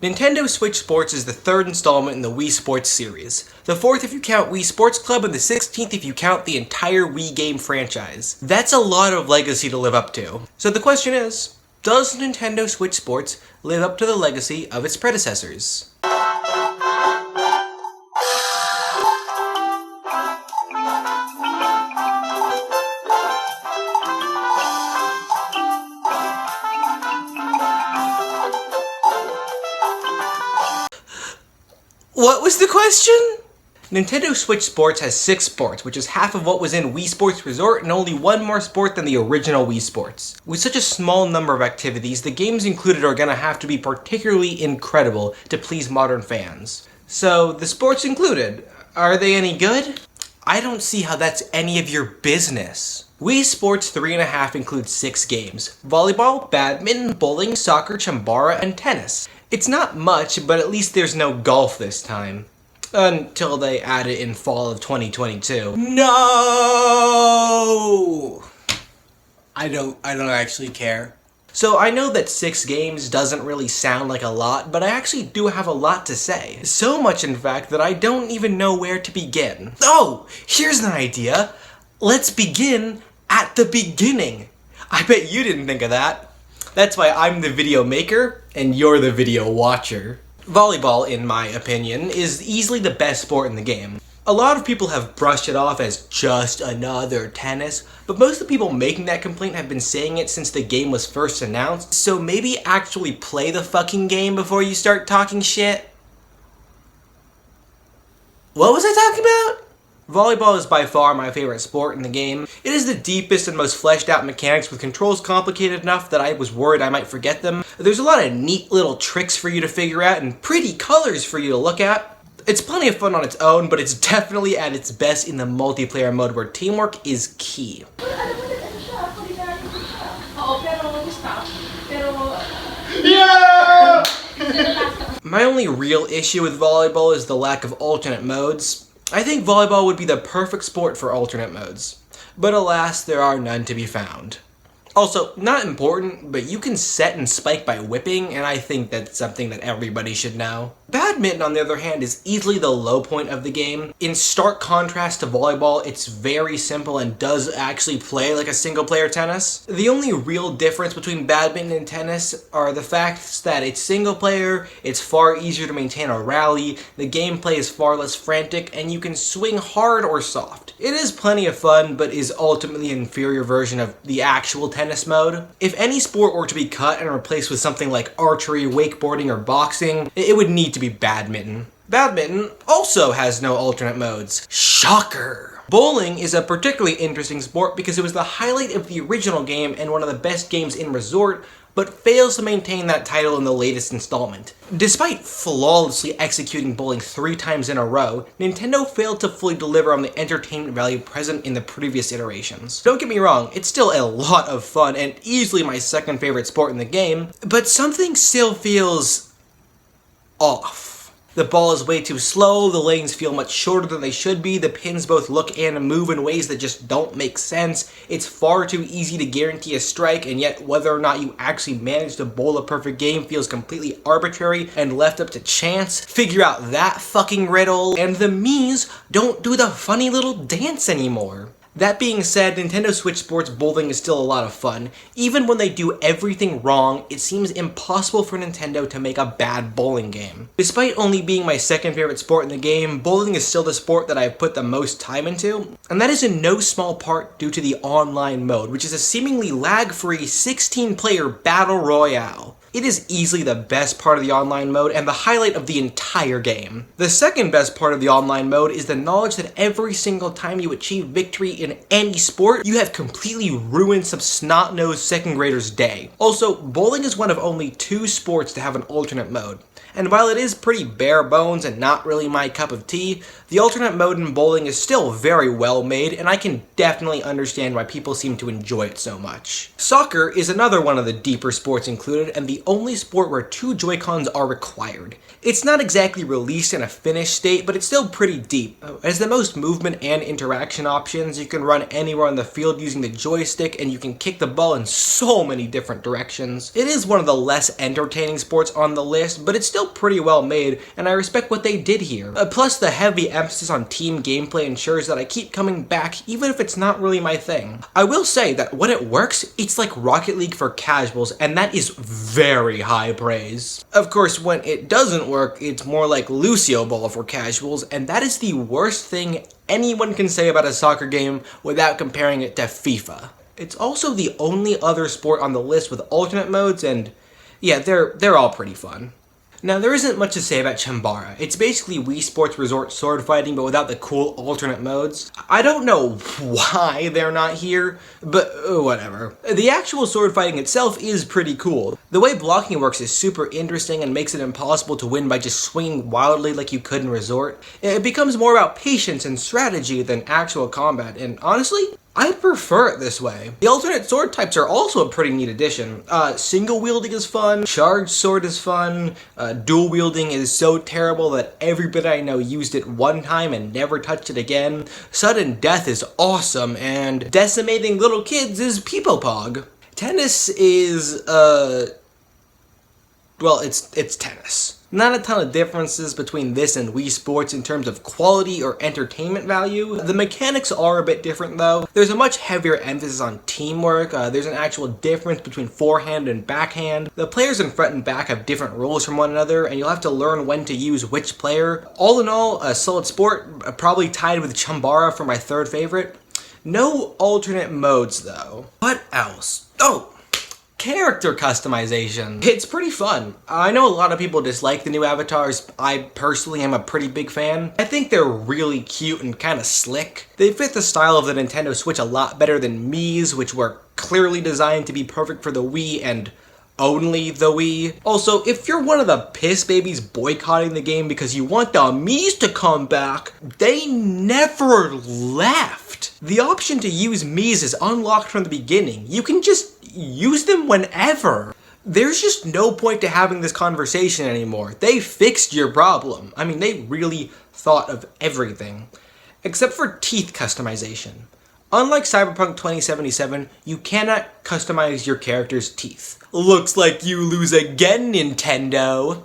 Nintendo Switch Sports is the third installment in the Wii Sports series, the fourth if you count Wii Sports Club, and the 16th if you count the entire Wii game franchise. That's a lot of legacy to live up to. So the question is, does Nintendo Switch Sports live up to the legacy of its predecessors? What was the question? Nintendo Switch Sports has 6 sports, which is half of what was in Wii Sports Resort and only one more sport than the original Wii Sports. With such a small number of activities, the games included are gonna have to be particularly incredible to please modern fans. So, the sports included, are they any good? I don't see how that's any of your business. Wii Sports 3.5 includes 6 games: volleyball, badminton, bowling, soccer, chambara, and tennis. It's not much, but at least there's no golf this time. Until they add it in fall of 2022. No! I don't actually care. So I know that 6 games doesn't really sound like a lot, but I actually do have a lot to say. So much, in fact, that I don't even know where to begin. Oh, here's an idea. Let's begin at the beginning. I bet you didn't think of that. That's why I'm the video maker, and you're the video watcher. Volleyball, in my opinion, is easily the best sport in the game. A lot of people have brushed it off as just another tennis, but most of the people making that complaint have been saying it since the game was first announced, so maybe actually play the fucking game before you start talking shit. What was I talking about? Volleyball is by far my favorite sport in the game. It is the deepest and most fleshed out mechanics, with controls complicated enough that I was worried I might forget them. There's a lot of neat little tricks for you to figure out and pretty colors for you to look at. It's plenty of fun on its own, but it's definitely at its best in the multiplayer mode where teamwork is key. Yeah! My only real issue with volleyball is the lack of alternate modes. I think volleyball would be the perfect sport for alternate modes, but alas, there are none to be found. Also, not important, but you can set and spike by whipping, and I think that's something that everybody should know. Badminton, on the other hand, is easily the low point of the game. In stark contrast to volleyball, it's very simple and does actually play like a single-player tennis. The only real difference between badminton and tennis are the facts that it's single-player, it's far easier to maintain a rally, the gameplay is far less frantic, and you can swing hard or soft. It is plenty of fun, but is ultimately an inferior version of the actual tennis mode. If any sport were to be cut and replaced with something like archery, wakeboarding, or boxing, it would need to be badminton. Badminton also has no alternate modes. Shocker! Bowling is a particularly interesting sport because it was the highlight of the original game and one of the best games in Resort, but fails to maintain that title in the latest installment. Despite flawlessly executing bowling 3 times in a row, Nintendo failed to fully deliver on the entertainment value present in the previous iterations. Don't get me wrong, it's still a lot of fun and easily my second favorite sport in the game, but something still feels off. The ball is way too slow, the lanes feel much shorter than they should be, the pins both look and move in ways that just don't make sense, it's far too easy to guarantee a strike, and yet whether or not you actually manage to bowl a perfect game feels completely arbitrary and left up to chance. Figure out that fucking riddle, and the Miis don't do the funny little dance anymore. That being said, Nintendo Switch Sports bowling is still a lot of fun. Even when they do everything wrong, it seems impossible for Nintendo to make a bad bowling game. Despite only being my second favorite sport in the game, bowling is still the sport that I've put the most time into, and that is in no small part due to the online mode, which is a seemingly lag-free 16-player battle royale. It is easily the best part of the online mode and the highlight of the entire game. The second best part of the online mode is the knowledge that every single time you achieve victory in any sport, you have completely ruined some snot-nosed second grader's day. Also, bowling is one of only 2 sports to have an alternate mode. And while it is pretty bare bones and not really my cup of tea, the alternate mode in bowling is still very well made, and I can definitely understand why people seem to enjoy it so much. Soccer is another one of the deeper sports included, and the only sport where 2 Joy-Cons are required. It's not exactly released in a finished state, but it's still pretty deep. It has the most movement and interaction options, you can run anywhere on the field using the joystick, and you can kick the ball in so many different directions. It is one of the less entertaining sports on the list, but it's still still pretty well made, and I respect what they did here. Plus, the heavy emphasis on team gameplay ensures that I keep coming back even if it's not really my thing. I will say that when it works, it's like Rocket League for casuals, and that is very high praise. Of course, when it doesn't work, it's more like Lucio Ball for casuals, and that is the worst thing anyone can say about a soccer game without comparing it to FIFA. It's also the only other sport on the list with alternate modes, and yeah, they're all pretty fun. Now, there isn't much to say about Chambara. It's basically Wii Sports Resort sword fighting, but without the cool alternate modes. I don't know why they're not here, but whatever. The actual sword fighting itself is pretty cool. The way blocking works is super interesting and makes it impossible to win by just swinging wildly like you could in Resort. It becomes more about patience and strategy than actual combat, and honestly, I prefer it this way. The alternate sword types are also a pretty neat addition. Single wielding is fun, charged sword is fun, dual wielding is so terrible that everybody I know used it one time and never touched it again. Sudden death is awesome, and decimating little kids is peepopog. Tennis is, well, it's tennis. Not a ton of differences between this and Wii Sports in terms of quality or entertainment value. The mechanics are a bit different though. There's a much heavier emphasis on teamwork. There's an actual difference between forehand and backhand. The players in front and back have different rules from one another, and you'll have to learn when to use which player. All in all, a solid sport, probably tied with Chambara for my third favorite. No alternate modes though. What else? Oh! Character customization. It's pretty fun. I know a lot of people dislike the new avatars. I personally am a pretty big fan. I think they're really cute and kind of slick. They fit the style of the Nintendo Switch a lot better than Mii's, which were clearly designed to be perfect for the Wii and only the Wii. Also, if you're one of the piss babies boycotting the game because you want the Mii's to come back, they never left. The option to use Mii's is unlocked from the beginning. You can just use them whenever. There's just no point to having this conversation anymore. They fixed your problem. I mean, they really thought of everything. Except for teeth customization. Unlike Cyberpunk 2077, you cannot customize your character's teeth. Looks like you lose again, Nintendo.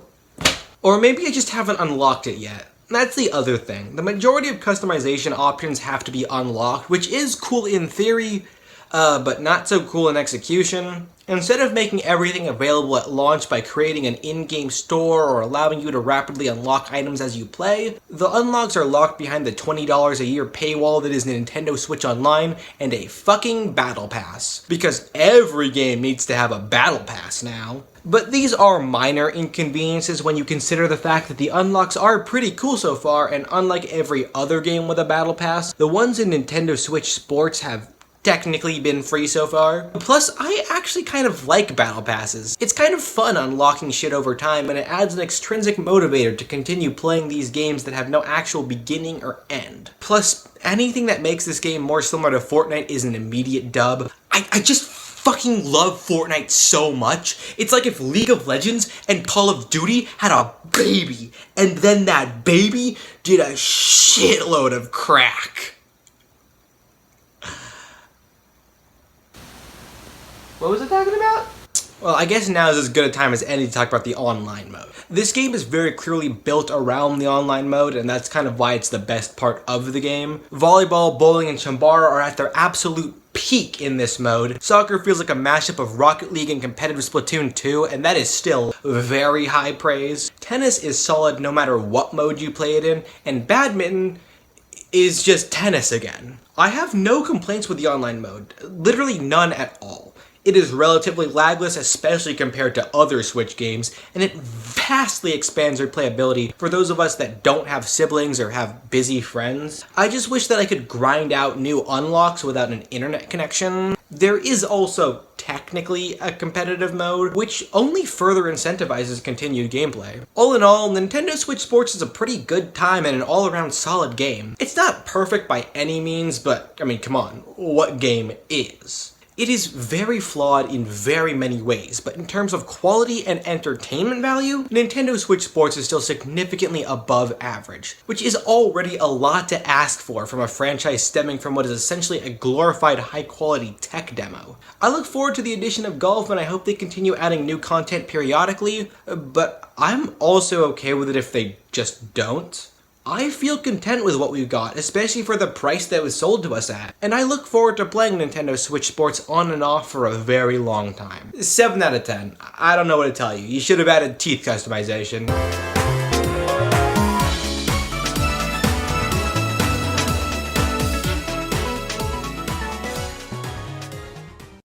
Or maybe I just haven't unlocked it yet. That's the other thing. The majority of customization options have to be unlocked, which is cool in theory, but not so cool in execution. Instead of making everything available at launch by creating an in-game store or allowing you to rapidly unlock items as you play, the unlocks are locked behind the $20 a year paywall that is Nintendo Switch Online and a fucking battle pass. Because every game needs to have a battle pass now. But these are minor inconveniences when you consider the fact that the unlocks are pretty cool so far, and unlike every other game with a battle pass, the ones in Nintendo Switch Sports have technically been free so far. Plus, I actually kind of like battle passes. It's kind of fun unlocking shit over time, and it adds an extrinsic motivator to continue playing these games that have no actual beginning or end. Plus, anything that makes this game more similar to Fortnite is an immediate dub. I just fucking love Fortnite so much. It's like if League of Legends and Call of Duty had a baby, and then that baby did a shitload of crack. What was I talking about? Well, I guess now is as good a time as any to talk about the online mode. This game is very clearly built around the online mode, and that's kind of why it's the best part of the game. Volleyball, bowling, and Chambara are at their absolute peak in this mode. Soccer feels like a mashup of Rocket League and competitive Splatoon 2, and that is still very high praise. Tennis is solid no matter what mode you play it in, and badminton is just tennis again. I have no complaints with the online mode, literally none at all. It is relatively lagless, especially compared to other Switch games, and it vastly expands replayability for those of us that don't have siblings or have busy friends. I just wish that I could grind out new unlocks without an internet connection. There is also technically a competitive mode, which only further incentivizes continued gameplay. All in all, Nintendo Switch Sports is a pretty good time and an all-around solid game. It's not perfect by any means, but I mean, come on, what game is? It is very flawed in very many ways, but in terms of quality and entertainment value, Nintendo Switch Sports is still significantly above average, which is already a lot to ask for from a franchise stemming from what is essentially a glorified high-quality tech demo. I look forward to the addition of golf, and I hope they continue adding new content periodically, but I'm also okay with it if they just don't. I feel content with what we've got, especially for the price that was sold to us at, and I look forward to playing Nintendo Switch Sports on and off for a very long time. 7 out of 10. I don't know what to tell you. You should have added teeth customization.